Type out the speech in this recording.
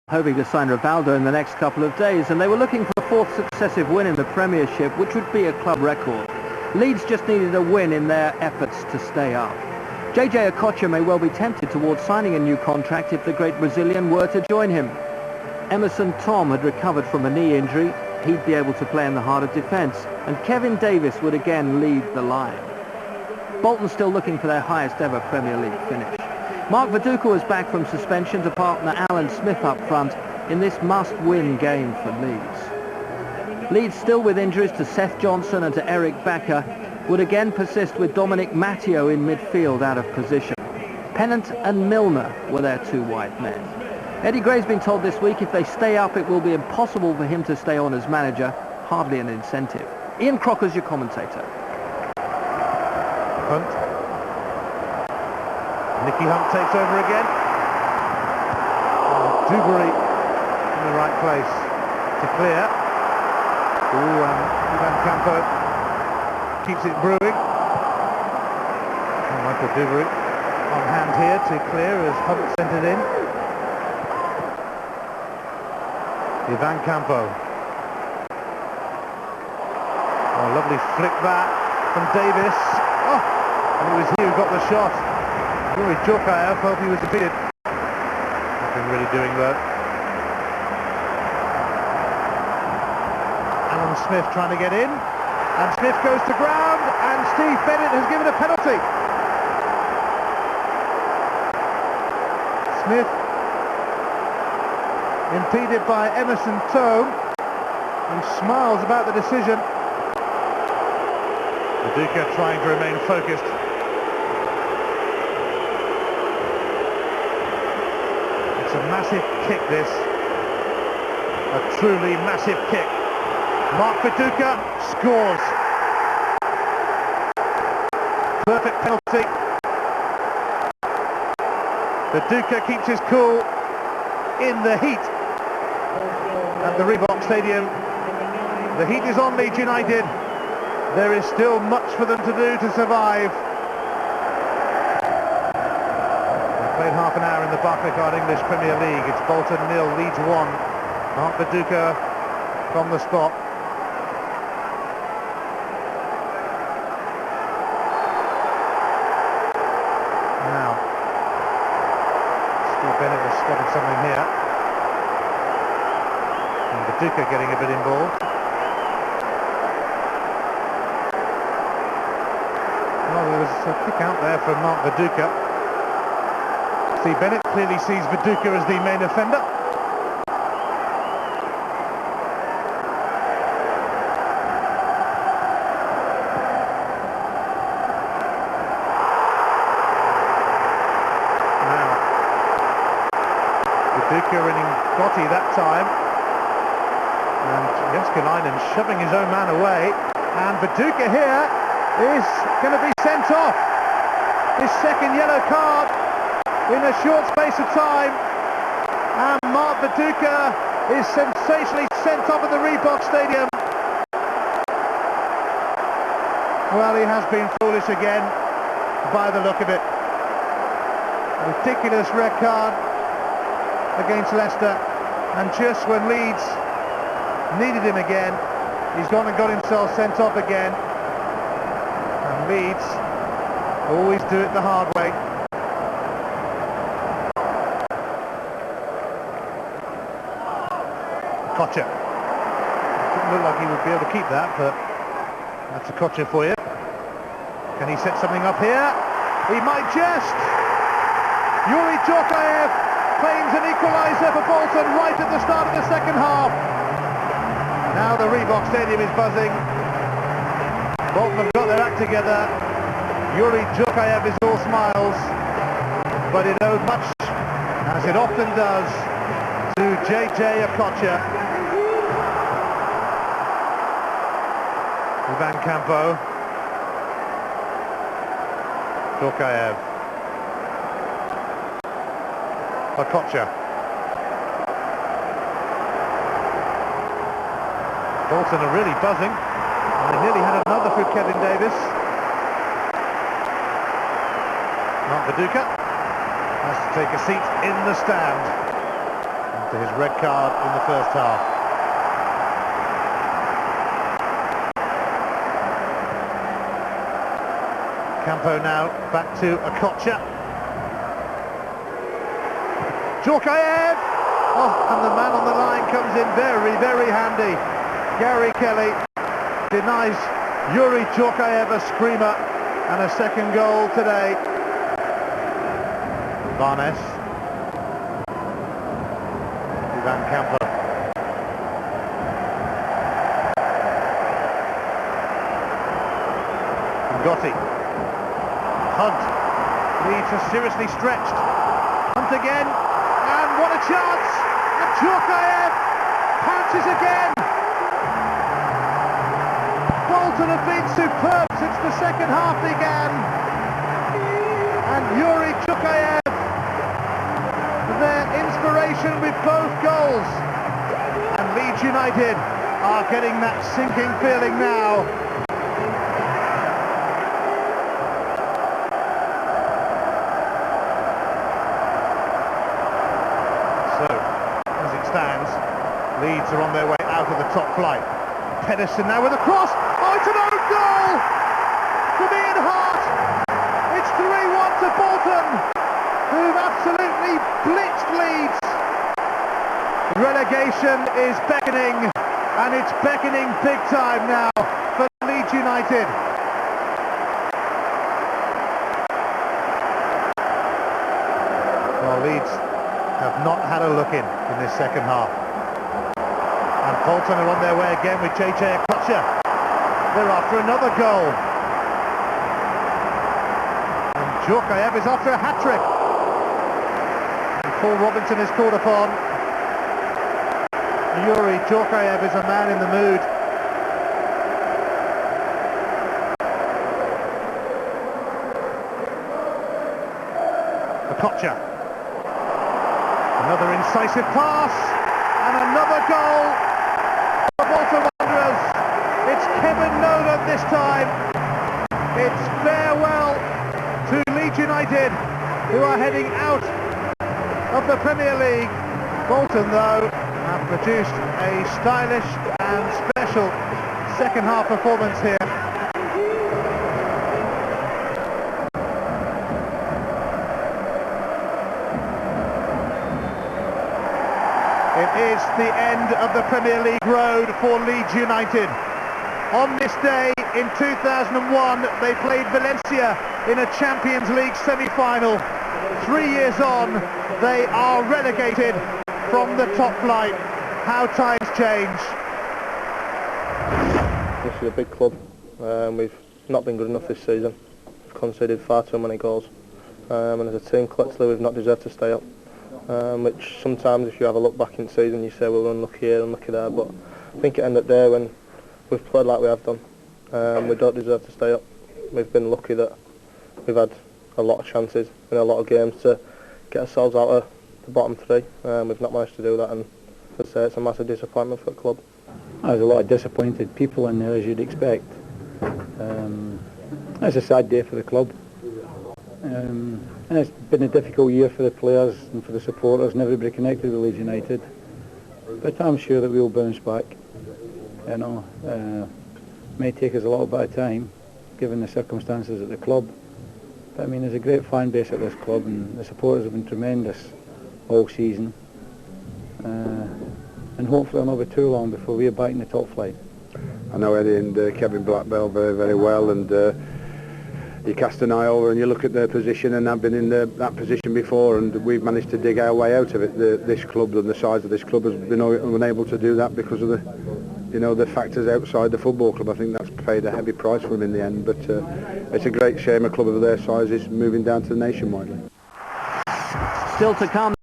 hoping to sign Rivaldo in the next couple of days, and they were looking for a fourth successive win in the Premiership, which would be a club record. Leeds just needed a win in their efforts to stay up. JJ Okocha may well be tempted towards signing a new contract if the great Brazilian were to join him. Emerson Tom had recovered from a knee injury. He'd be able to play in the heart of defence, and Kevin Davis would again lead the line. Bolton still looking for their highest ever Premier League finish. Mark Viduka was back from suspension to partner Alan Smith up front in this must-win game for Leeds. Leeds, still with injuries to Seth Johnson and to Eric Bakker, would again persist with Dominic Matteo in midfield out of position. Pennant and Milner were their two wide men. Eddie Gray's been told this week if they stay up it will be impossible for him to stay on as manager, hardly an incentive. Ian Crocker's your commentator. Hunt. Nicky Hunt takes over again. Dewberry in the right place to clear. Ooh, and Ivan Campo keeps it brewing. And Michael Dewberry on hand here to clear as Hunt sent it in. Ivan Campo. Oh, lovely flick back from Davis. Oh, and it was he who got the shot. Yuri Djokaev felt he was defeated. Nothing really doing that. Alan Smith trying to get in. And Smith goes to ground, and Steve Bennett has given a penalty. Smith impeded by Emerson Tome, who smiles about the decision. Viduka trying to remain focused. It's a massive kick, this. A truly massive kick. Mark Viduka scores. Perfect penalty. Viduka keeps his cool in the heat at the Reebok Stadium. The heat is on Leeds United. There is still much for them to do to survive. They played half an hour in the Barclaycard English Premier League. It's Bolton 0, Leeds 1. Mark Viduka from the spot. Now, Steve Bennett has spotted something here. And Viduka getting a bit involved. Well, there was a kick out there from Mark Viduka. Steve Bennett clearly sees Viduka as the main offender. Now, Viduka winning Gotti that time. And Jeskalainen shoving his own man away. And Viduka here is going to be sent off. His second yellow card in a short space of time. And Mark Viduka is sensationally sent off at the Reebok Stadium. Well, he has been foolish again by the look of it. Ridiculous red card against Leicester. And just when Leeds needed him again, he's gone and got himself sent off again. Leeds always do it the hard way. Okocha. Didn't look like he would be able to keep that, but that's Okocha for you. Can he set something up here? He might just. Yuri Djokaev claims an equaliser for Bolton right at the start of the second half. Now the Reebok Stadium is buzzing. Bolton have got their act together. Yuri Djokaev is all smiles, but it owed much, as it often does, to JJ Okocha. Ivan Campo. Djokaev. Okocha. Bolton are really buzzing. They nearly had another for Kevin Davis. Mark Viduka has to take a seat in the stand. after his red card in the first half. Campo now back to Okocha. Djorkaeff! Oh, and the man on the line comes in very, very handy. Gary Kelly denies Yuri Djorkaeff a screamer and a second goal today. Varnes. Ivan Campo. Gotti. Hunt. Leeds are seriously stretched. Hunt again. And what a chance! And Djorkaeff pounces again. Bolton have been superb since the second half began. And Yuri Djorkaeff, their inspiration with both goals. And Leeds United are getting that sinking feeling now. So, as it stands, Leeds are on their way out of the top flight. Pedersen now with a cross. Oh, it's an own goal from Ian Hart. It's 3-1 to Bolton, who've absolutely blitzed Leeds. Relegation is beckoning, and it's beckoning big time now for Leeds United. Well, Leeds have not had a look in this second half. And Bolton are on their way again with JJ Okocha. They're after another goal. And Djorkaeff is after a hat-trick. And Paul Robinson is called upon. Yuri Djorkaeff is a man in the mood. Okocha. Another incisive pass. And another goal for Bolton Wanderers. It's Kevin Nolan this time. It's farewell to Leeds United, who are heading out of the Premier League. Bolton, though, have produced a stylish and special second half performance here. It is the end of the Premier League road for Leeds United. On this day in 2001, they played Valencia in a Champions League semi-final. 3 years on, they are relegated from the top flight. How times change. This is a big club. We've not been good enough this season. We've conceded far too many goals. And as a team, collectively, we've not deserved to stay up. Which sometimes, if you have a look back in the season, you say, well, we're unlucky here, unlucky there. But I think at the end of the day, when we've played like we have done, we don't deserve to stay up. We've been lucky that we've had a lot of chances in a lot of games to get ourselves out of the bottom three. We've not managed to do that, and as I say, it's a massive disappointment for the club. There's a lot of disappointed people in there, as you'd expect. It's a sad day for the club. And it's been a difficult year for the players and for the supporters and everybody connected with Leeds United. But I'm sure that we'll bounce back. You know, may take us a little bit of time, given the circumstances at the club. But I mean, there's a great fan base at this club, and the supporters have been tremendous all season. And hopefully it'll not be too long before we're back in the top flight. I know Eddie and Kevin Blackbell very, very well, and you cast an eye over and you look at their position, and I've been in that position before, and we've managed to dig our way out of it. This club and the size of this club has been unable to do that because of the factors outside the football club. I think that's paid a heavy price for them in the end, but it's a great shame a club of their size is moving down to the Nationwide League. Still to come.